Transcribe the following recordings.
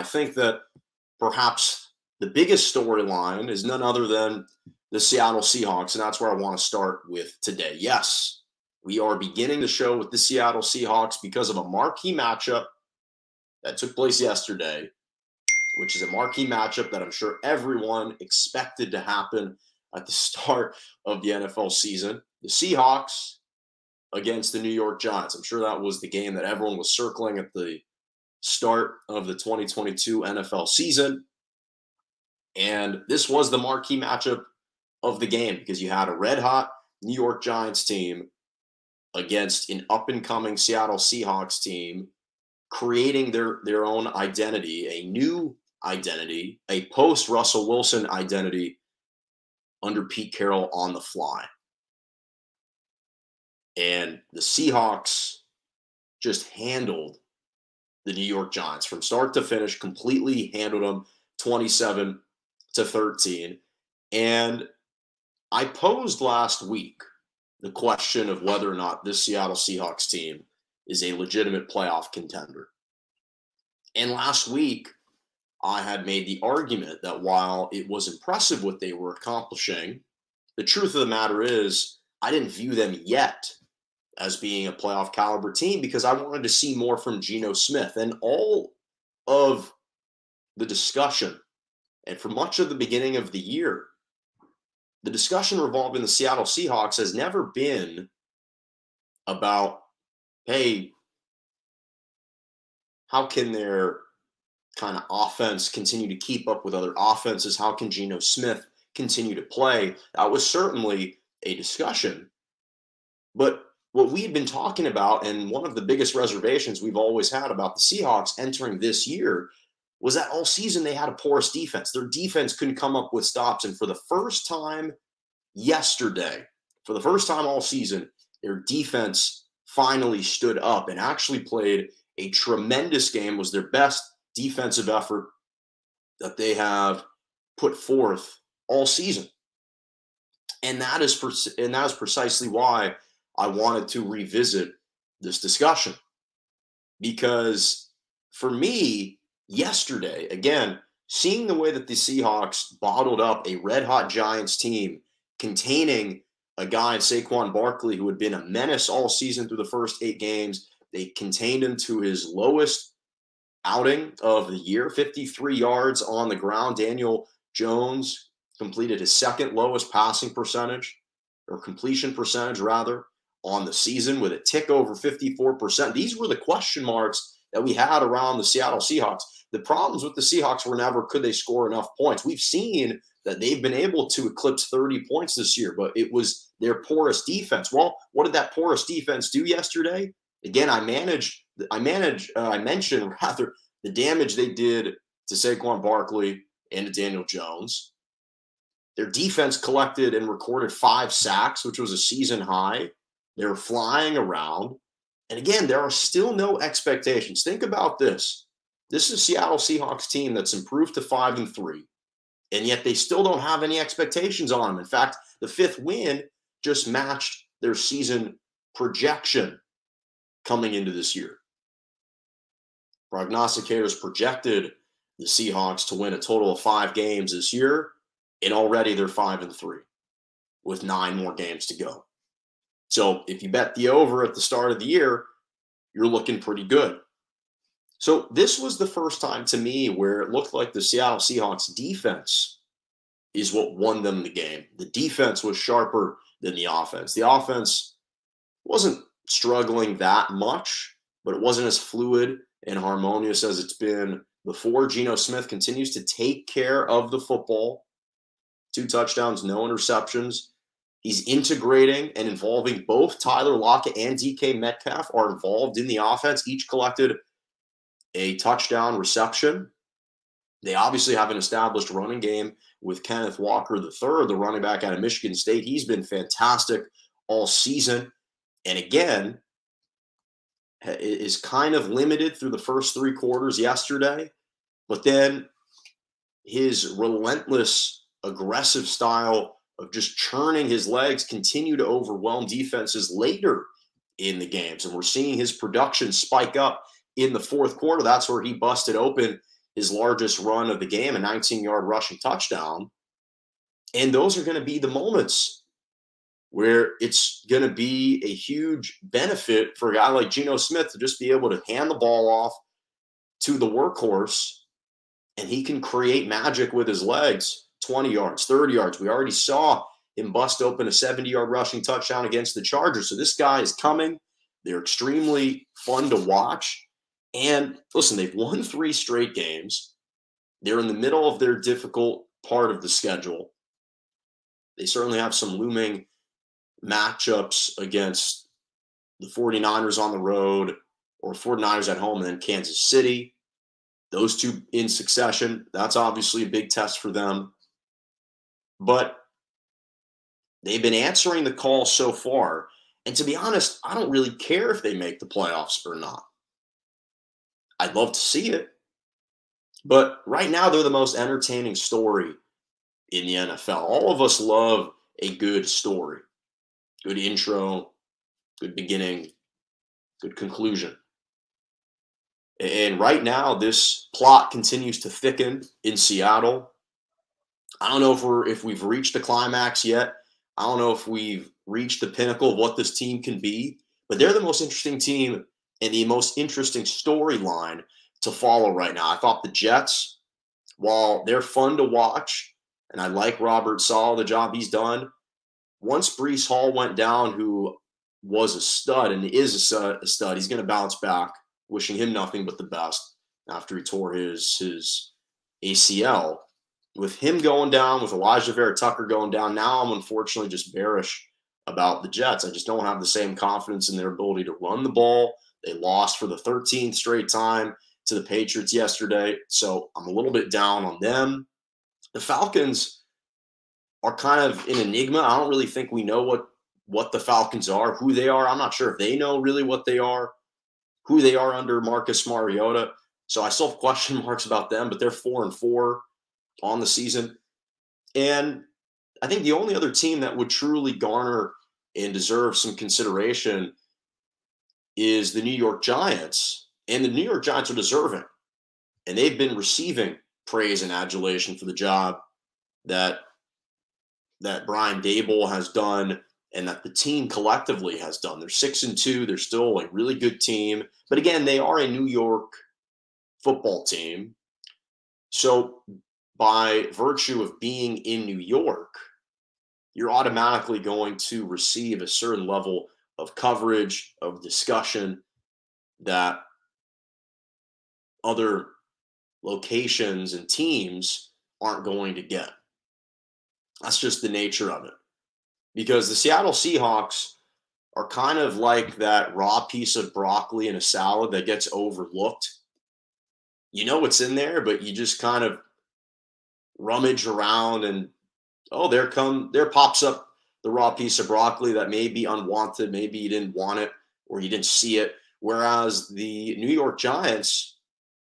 I think that perhaps the biggest storyline is none other than the Seattle Seahawks, and that's where I want to start with today. Yes, we are beginning the show with the Seattle Seahawks because of a marquee matchup that took place yesterday, which is a marquee matchup that I'm sure everyone expected to happen at the start of the NFL season. The Seahawks against the New York Giants. I'm sure that was the game that everyone was circling at the start of the 2022 NFL season. And this was the marquee matchup of the game because you had a red-hot New York Giants team against an up-and-coming Seattle Seahawks team creating their own identity, a new identity, a post-Russell Wilson identity under Pete Carroll on the fly. And the Seahawks just handled the New York Giants from start to finish, completely handled them 27-13. And I posed last week the question of whether or not this Seattle Seahawks team is a legitimate playoff contender. And last week, I had made the argument that while it was impressive what they were accomplishing, the truth of the matter is I didn't view them yet as being a playoff caliber team because I wanted to see more from Geno Smith. And all of the discussion, and for much of the beginning of the year, the discussion revolving the Seattle Seahawks has never been about, hey, how can their kind of offense continue to keep up with other offenses? How can Geno Smith continue to play? That was certainly a discussion. But what we had been talking about, and one of the biggest reservations we've always had about the Seahawks entering this year, was that all season they had a porous defense. Their defense couldn't come up with stops. And for the first time yesterday, for the first time all season, their defense finally stood up and actually played a tremendous game. Was their best defensive effort that they have put forth all season. And that is precisely why I wanted to revisit this discussion. Because for me, yesterday, again, seeing the way that the Seahawks bottled up a red-hot Giants team containing a guy in Saquon Barkley who had been a menace all season through the first 8 games, they contained him to his lowest outing of the year, 53 yards on the ground. Daniel Jones completed his second lowest passing percentage, or completion percentage rather, on the season with a tick over 54%. These were the question marks that we had around the Seattle Seahawks. The problems with the Seahawks were never could they score enough points. We've seen that they've been able to eclipse 30 points this year, but it was their porous defense. Well, what did that porous defense do yesterday? Again, I mentioned rather the damage they did to Saquon Barkley and to Daniel Jones. Their defense collected and recorded 5 sacks, which was a season high. They were flying around. And again, there are still no expectations. Think about this. This is a Seattle Seahawks team that's improved to 5-3, and yet they still don't have any expectations on them. In fact, the 5th win just matched their season projection coming into this year. Prognosticators projected the Seahawks to win a total of 5 games this year, and already they're 5-3 with 9 more games to go. So if you bet the over at the start of the year, you're looking pretty good. So this was the first time to me where it looked like the Seattle Seahawks defense is what won them the game. The defense was sharper than the offense. The offense wasn't struggling that much, but it wasn't as fluid and harmonious as it's been before. Geno Smith continues to take care of the football. 2 touchdowns, no interceptions. He's integrating and involving both Tyler Lockett and DK Metcalf are involved in the offense. Each collected a touchdown reception. They obviously have an established running game with Kenneth Walker III, the running back out of Michigan State. He's been fantastic all season. And again, is kind of limited through the first 3 quarters yesterday. But then his relentless, aggressive style of just churning his legs continue to overwhelm defenses later in the games. And we're seeing his production spike up in the 4th quarter. That's where he busted open his largest run of the game, a 19-yard rushing touchdown. And those are going to be the moments where it's going to be a huge benefit for a guy like Geno Smith to just be able to hand the ball off to the workhorse, and he can create magic with his legs. 20 yards, 30 yards. We already saw him bust open a 70-yard rushing touchdown against the Chargers. So this guy is coming. They're extremely fun to watch. And listen, they've won 3 straight games. They're in the middle of their difficult part of the schedule. They certainly have some looming matchups against the 49ers on the road, or 49ers at home, and then Kansas City. Those two in succession. That's obviously a big test for them. But they've been answering the call so far. And to be honest, I don't really care if they make the playoffs or not. I'd love to see it. But right now, they're the most entertaining story in the NFL. All of us love a good story. Good intro, good beginning, good conclusion. And right now, this plot continues to thicken in Seattle. I don't know if we've reached the climax yet. I don't know if we've reached the pinnacle of what this team can be, but they're the most interesting team and the most interesting storyline to follow right now. I thought the Jets, while they're fun to watch, and I like Robert Saleh, the job he's done, once Breece Hall went down, who was a stud and is a stud, he's going to bounce back. Wishing him nothing but the best after he tore his ACL. With him going down, with Elijah Vera-Tucker going down, now I'm unfortunately just bearish about the Jets. I just don't have the same confidence in their ability to run the ball. They lost for the 13th straight time to the Patriots yesterday, so I'm a little bit down on them. The Falcons are kind of an enigma. I don't really think we know what the Falcons are, who they are. I'm not sure if they know really what they are, who they are under Marcus Mariota. So I still have question marks about them, but they're 4-4 on the season. And I think the only other team that would truly garner and deserve some consideration is the New York Giants. And the New York Giants are deserving. And they've been receiving praise and adulation for the job that Brian Daboll has done and that the team collectively has done. They're 6-2. They're still a really good team. But again, they are a New York football team. So by virtue of being in New York, you're automatically going to receive a certain level of coverage, of discussion that other locations and teams aren't going to get. That's just the nature of it. Because the Seattle Seahawks are kind of like that raw piece of broccoli in a salad that gets overlooked. You know what's in there, but you just kind of rummage around and, oh, there pops up the raw piece of broccoli that may be unwanted. Maybe you didn't want it or you didn't see it. Whereas the New York Giants,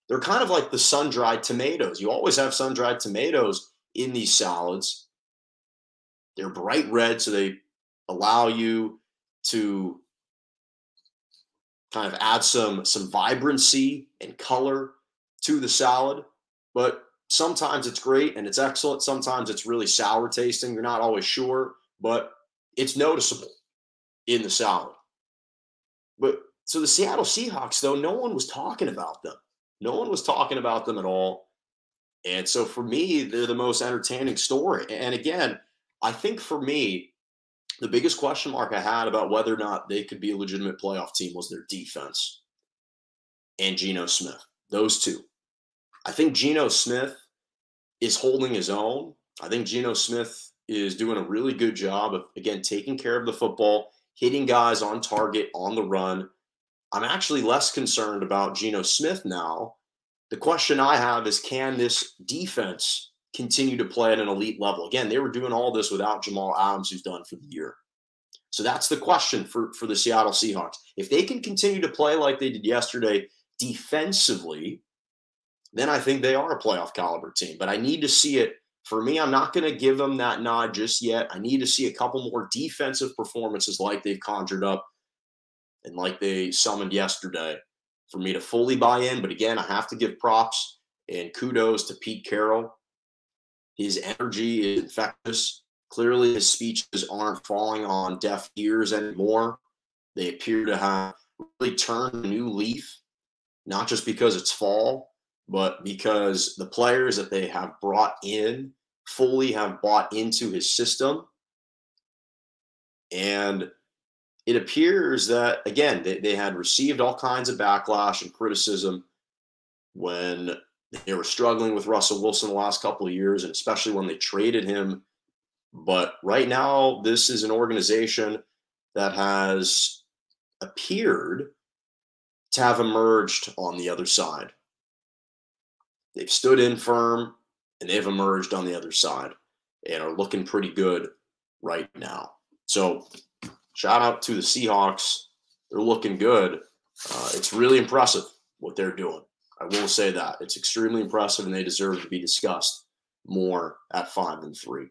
they're kind of like the sun-dried tomatoes. You always have sun-dried tomatoes in these salads. They're bright red, so they allow you to kind of add some vibrancy and color to the salad. But sometimes it's great and it's excellent. Sometimes it's really sour tasting. You're not always sure, but it's noticeable in the salad. But so the Seattle Seahawks, though, no one was talking about them. No one was talking about them at all. And so for me, they're the most entertaining story. And again, I think for me, the biggest question mark I had about whether or not they could be a legitimate playoff team was their defense and Geno Smith. Those two. I think Geno Smith is holding his own. I think Geno Smith is doing a really good job of, again, taking care of the football, hitting guys on target on the run. I'm actually less concerned about Geno Smith now. The question I have is, can this defense continue to play at an elite level? Again, they were doing all this without Jamal Adams, who's done for the year. So that's the question for the Seattle Seahawks. If they can continue to play like they did yesterday defensively, then I think they are a playoff caliber team. But I need to see it. For me, I'm not going to give them that nod just yet. I need to see a couple more defensive performances like they've conjured up and like they summoned yesterday for me to fully buy in. But again, I have to give props And kudos to Pete Carroll. His energy is infectious. Clearly, his speeches aren't falling on deaf ears anymore. They appear to have really turned a new leaf, not just because it's fall, but because the players that they have brought in fully have bought into his system. And it appears that, again, they had received all kinds of backlash and criticism when they were struggling with Russell Wilson the last couple of years, and especially when they traded him. But right now, this is an organization that has appeared to have emerged on the other side. They've stood in firm and they've emerged on the other side and are looking pretty good right now. So shout out to the Seahawks. They're looking good. It's really impressive what they're doing. I will say that. It's extremely impressive, and they deserve to be discussed more at 5-3.